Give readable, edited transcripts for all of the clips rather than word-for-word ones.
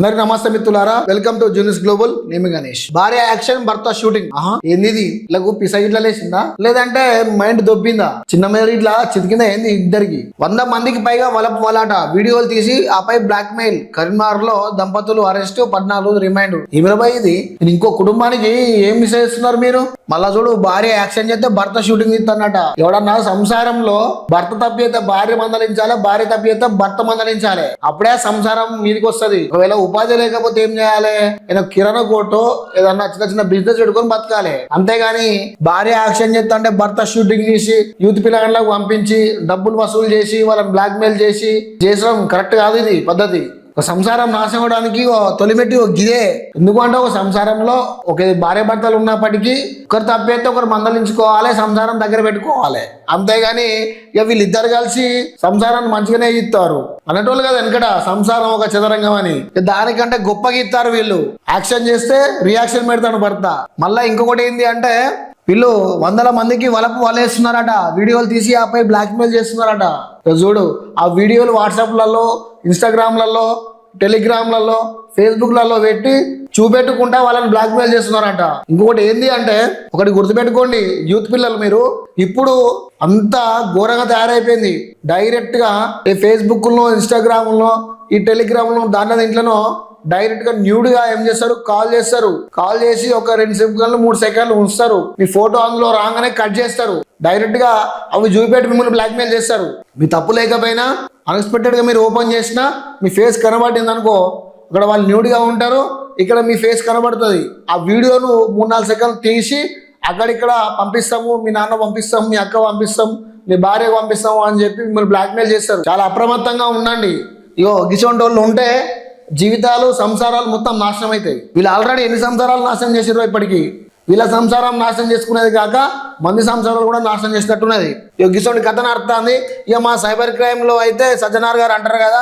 అందరికి నమస్తే మిత్రులారా, వెల్కమ్ టు జూనియస్ గ్లోబల్. నేను గణేష్. భార్య యాక్షన్, భర్త షూటింగ్. ఏంది ఇలా పిస ఇట్లా లేచిందా, లేదంటే మైండ్ దొబ్బిందా? చిన్న మీద ఇట్లా చితికిందా ఏంది? ఇద్దరికి 100 మందికి పైగా వలట వీడియోలు తీసి ఆపై బ్లాక్ మెయిల్. కరీంనగర్ లో దంపతులు అరెస్ట్, 14 రిమైండ్. ఏమిరాబాయ్ ఇది? ఇంకో కుటుంబానికి ఏం మిస్ చేస్తున్నారు మీరు? మళ్ళా చూడు, భార్య యాక్షన్ చేస్తే భర్త షూటింగ్ ఇస్తానట. ఎవడన్నా సంసారంలో భర్త తప్పితే భార్య మందలించాలి, భార్య తప్పితే భర్త మందలించాలి. అప్పుడే సంసారం మీదకి వస్తుంది. ఒకవేళ ఉపాధి లేకపోతే ఏం చేయాలి? ఏదో కిరాణా కొట్టో ఏదన్నా చిన్న చిన్న బిజినెస్ పెట్టుకొని బతకాలి. అంతేగాని భార్య యాక్షన్ చేస్తా అంటే భర్త షూటింగ్ చేసి యూత్ పిల్లలకు పంపించి డబ్బులు వసూలు చేసి వాళ్ళని బ్లాక్ మెయిల్ చేసి చేసడం కరెక్ట్ కాదు. ఇది పద్ధతి. ఒక సంసారం నాశనం అవడానికి తొలిమెట్టి ఒక గిదే. ఎందుకంటే ఒక సంసారంలో ఒక భార్య భర్తలు ఉన్నప్పటికీ ఒకరు తప్పైతే ఒకరు మందలించుకోవాలి, సంసారం దగ్గర పెట్టుకోవాలి. అంతేగాని ఇక వీళ్ళిద్దరు కలిసి సంసారాన్ని మంచిగానే ఇస్తారు అనేటోళ్ళు కదా వెనకట. సంసారం ఒక చదరంగం అని దానికంటే గొప్పగా ఇస్తారు వీళ్ళు. యాక్షన్ చేస్తే రియాక్షన్ పెడతాడు భర్త. మళ్ళీ ఇంకొకటి ఏంటి అంటే వీళ్ళు 100 మందికి వలేస్తున్నారట. వీడియోలు తీసి ఆపై బ్లాక్ మెయిల్ చేస్తున్నారట. చూడు, ఆ వీడియోలు వాట్సాప్లలో, ఇన్స్టాగ్రామ్లలో, టెలిగ్రామ్లలో, ఫేస్బుక్లలో పెట్టి చూపెట్టుకుంటా వాళ్ళని బ్లాక్ మెయిల్ చేస్తున్నారట. ఇంకొకటి ఏంది అంటే, ఒకటి గుర్తుపెట్టుకోండి యూత్ పిల్లలు, మీరు ఇప్పుడు అంతా ఘోరంగా తయారైపోయింది. డైరెక్ట్ గా ఈ ఫేస్బుక్ లో, ఇన్స్టాగ్రామ్ లో, ఈ టెలిగ్రామ్ లో, దీంట్లోనో డైరెక్ట్ గా న్యూడ్ గా ఏం చేస్తారు, కాల్ చేస్తారు. కాల్ చేసి ఒక 2 సెకండ్లు 3 సెకండ్లు ఉంచుతారు. మీ ఫోటో అందులో రాగానే కట్ చేస్తారు. డైరెక్ట్ గా అవి చూపెట్టి మిమ్మల్ని బ్లాక్ మెయిల్ చేస్తారు. మీ తప్పు లేకపోయినా అన్ఎక్స్పెక్టెడ్ గా మీరు ఓపెన్ చేసినా మీ ఫేస్ కనబడింది అనుకో, ఇక్కడ వాళ్ళు న్యూడ్ గా ఉంటారు, ఇక్కడ మీ ఫేస్ కనబడుతుంది. ఆ వీడియోను 3-4 సెకండ్లు తీసి అక్కడిక్కడ పంపిస్తాము, మీ నాన్న పంపిస్తాం, మీ అక్క పంపిస్తాం, మీ భార్య పంపిస్తాము అని చెప్పి మిమ్మల్ని బ్లాక్ మెయిల్ చేస్తారు. చాలా అప్రమత్తంగా ఉండండి. ఇగో గిసొంటి వాళ్ళు ఉంటే జీవితాలు, సంసారాలు మొత్తం నాశనం అవుతాయి. వీళ్ళు ఆల్రెడీ ఎన్ని సంసారాలు నాశనం చేసారో ఇప్పటికీ. వీళ్ళ సంసారం నాశనం చేసుకునేది కాక మంది సంసారాలు కూడా నాశనం చేసినట్టున్నది. గిసోంటి కథను అర్థాన్ని ఇక మా సైబర్ క్రైమ్ లో అయితే సజ్జనార్ గారు అంటారు కదా,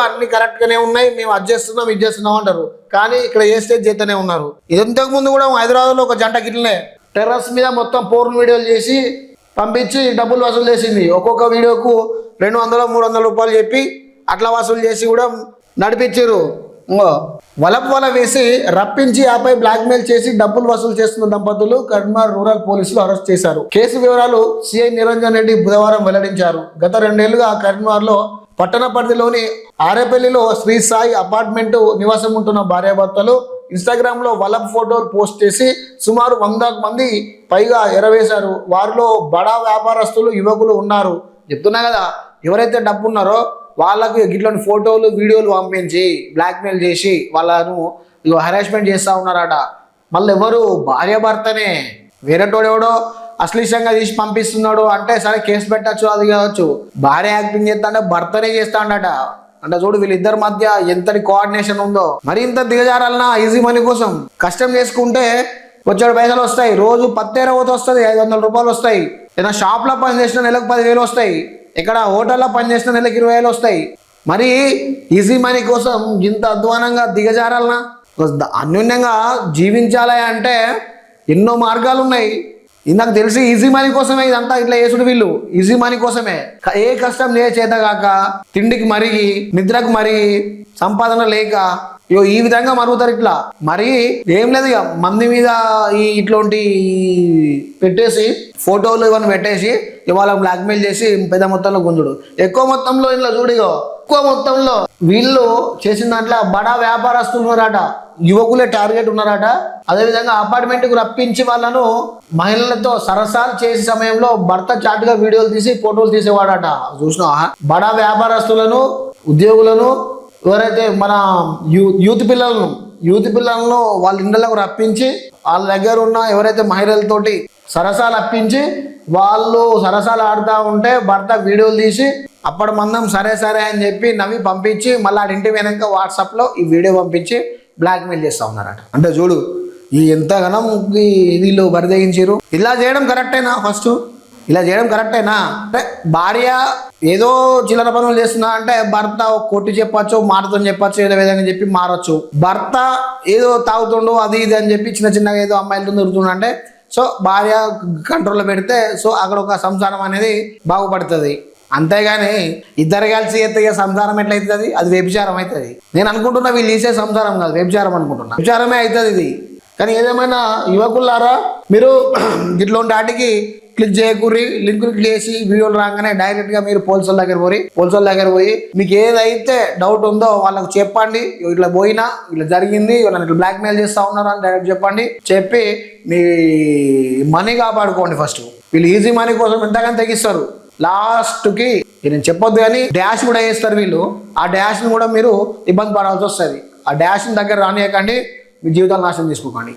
అన్ని కరెక్ట్ గానే ఉన్నాయి, మేము అది చేస్తున్నాం ఇది చేస్తున్నాం అంటారు. కానీ ఇక్కడ ఏ స్టేజ్ చేస్తూనే ఉన్నారు. ఇంతకు ముందు కూడా హైదరాబాద్ లో ఒక జంట గిట్లనే టెర్రస్ మీద మొత్తం పోర్న్ వీడియోలు చేసి పంపించి డబ్బులు వసూలు చేసింది. ఒక్కొక్క వీడియోకు 200-300 రూపాయలు చెప్పి అట్లా వసూలు చేసి కూడా నడిపించారు. వల వేసి రప్పించి ఆపై బ్లాక్ మెయిల్ చేసి డబ్బులు వసూలు చేస్తున్న దంపతులు కరీంనగర్ రూరల్ పోలీసులు అరెస్ట్ చేశారు. కేసు వివరాలు సిఐ నిరంజన్ రెడ్డి బుధవారం వెల్లడించారు. గత 2 ఏళ్లుగా కరీంనగర్ లో పట్టణ పరిధిలోని ఆరేపల్లిలో శ్రీ సాయి అపార్ట్మెంట్ నివాసం ఉంటున్న భార్యాభర్తలు ఇన్స్టాగ్రామ్ లో వలప్ ఫోటోలు పోస్ట్ చేసి సుమారు 100 మంది పైగా ఎరవేశారు. వారిలో బడా వ్యాపారస్తులు, యువకులు ఉన్నారు. చెప్తున్నా కదా, ఎవరైతే డబ్బు ఉన్నారో వాళ్ళకు గిట్లోని ఫోటోలు, వీడియోలు పంపించి బ్లాక్మెయిల్ చేసి వాళ్ళను హెరాస్మెంట్ చేస్తూ ఉన్నారట. మళ్ళీ ఎవరు? భార్య భర్తనే. వేరేటోడు ఎవడో అశ్లీషంగా తీసి పంపిస్తున్నాడు అంటే సరే కేసు పెట్టచ్చు, అది కావచ్చు. భార్య యాక్టింగ్ చేస్తా అంటే భర్తనే చేస్తాడట. అంటే చూడు, వీళ్ళిద్దరి మధ్య ఎంతటి కోఆర్డినేషన్ ఉందో. మరి ఇంత దిగజారాలన్నా ఈజీ మనీ కోసం కష్టం చేసుకుంటే వచ్చే పైసలు వస్తాయి. రోజు 10 రోజు వస్తుంది, 500 రూపాయలు వస్తాయి. ఏదైనా షాప్లో పని చేసిన నెలకు 10,000 వస్తాయి. ఇక్కడ హోటల్లో పనిచేసిన నెలకు 20,000 వస్తాయి. మరి ఈజీ మనీ కోసం ఇంత అధ్వానంగా దిగజారాలనా? అన్యోన్యంగా జీవించాలి అంటే ఎన్నో మార్గాలు ఉన్నాయి. నాకు తెలిసి ఈజీ మనీ కోసమే ఇదంతా ఇట్లా చేసుడు. వీళ్ళు ఈజీ మనీ కోసమే. ఏ కష్టం చేత కాక, తిండికి మరిగి, నిద్రకు మరిగి, సంపాదన లేక ఈ విధంగా మరుగుతారు. ఇట్లా మరి ఏం లేదు, ఇక మంది మీద ఇట్లాంటి పెట్టేసి ఫోటోలు ఇవన్నీ పెట్టేసి ఇవాళ బ్లాక్మెయిల్ చేసి పెద్ద మొత్తంలో గుంజుడు. ఎక్కువ మొత్తంలో ఇలా చూడిగో, ఎక్కువ మొత్తంలో వీళ్ళు చేసిన దాంట్లో బడా వ్యాపారస్తులు ఉన్నారట, యువకులే టార్గెట్ ఉన్నారట. అదేవిధంగా అపార్ట్మెంట్కు రప్పించి వాళ్ళను మహిళలతో సరసాలు చేసే సమయంలో భర్త చాటుగా వీడియోలు తీసి ఫోటోలు తీసేవాడట. చూసినా బడా వ్యాపారస్తులను, ఉద్యోగులను, ఎవరైతే మన యూత్ పిల్లలను వాళ్ళ ఇండ్లకు రప్పించి వాళ్ళ దగ్గర ఉన్న ఎవరైతే మహిళలతోటి సరసాలు అప్పించి వాళ్ళు సరసాలు ఆడుతూ ఉంటే భర్త వీడియోలు తీసి అప్పటి మందం సరే సరే అని చెప్పి నవ్వి పంపించి మళ్ళీ ఇంటి వెనక వాట్సాప్లో ఈ వీడియో పంపించి బ్లాక్మెయిల్ చేస్తూ ఉన్నారట. అంటే చూడు, ఈ ఎంతగానో వీళ్ళు బరిదగించారు. ఇలా చేయడం కరెక్టేనా? ఫస్ట్ ఇలా చేయడం కరెక్టేనా? అంటే భార్య ఏదో చిల్లర పనులు చేస్తున్నా అంటే భర్త కొట్టి చెప్పచ్చు, మాటతో చెప్పచ్చు, ఏదో విధంగా చెప్పి మారచ్చు. భర్త ఏదో తాగుతుండు అది ఇది అని చెప్పి చిన్న చిన్నగా ఏదో అమ్మాయిలతో దొరుకుతుండ అంటే సో భార్య కంట్రోల్లో పెడితే సో అక్కడ ఒక సంసారం అనేది బాగుపడుతుంది. అంతేగాని ఇద్దరు కలిసి ఎత్తే సంసారం ఎట్లయితుంది? అది వ్యభిచారం అవుతుంది. నేను అనుకుంటున్నా వీళ్ళు చేసే సంసారం కాదు, వ్యభిచారం అనుకుంటున్నా. వ్యభిచారమే అవుతుంది ఇది. కానీ ఏదేమైనా యువకులారా, మీరు ఇట్లాంటి వాటికి క్లిక్ చేయకూరి, లింకులు క్లిక్ చేసి వీడియోలు రాగానే డైరెక్ట్గా మీరు పోలీసుల దగ్గర పోయి మీకు ఏదైతే డౌట్ ఉందో వాళ్ళకు చెప్పండి. ఇట్లా పోయినా ఇట్లా జరిగింది, వాళ్ళని ఇట్లా బ్లాక్మెయిల్ చేస్తూ ఉన్నారు అని డైరెక్ట్ చెప్పి మీ మనీ కాపాడుకోండి. ఫస్ట్ వీళ్ళు ఈజీ మనీ కోసం ఎంతగానో తెగిస్తారు. లాస్ట్కి నేను చెప్పొద్దు కానీ డాష్ కూడా వేస్తారు వీళ్ళు. ఆ డాష్ని కూడా మీరు ఇబ్బంది పడాల్సి వస్తుంది. ఆ డాష్ని దగ్గర రానియకండి, మీ జీవితాలు నాశనం చేసుకోకండి.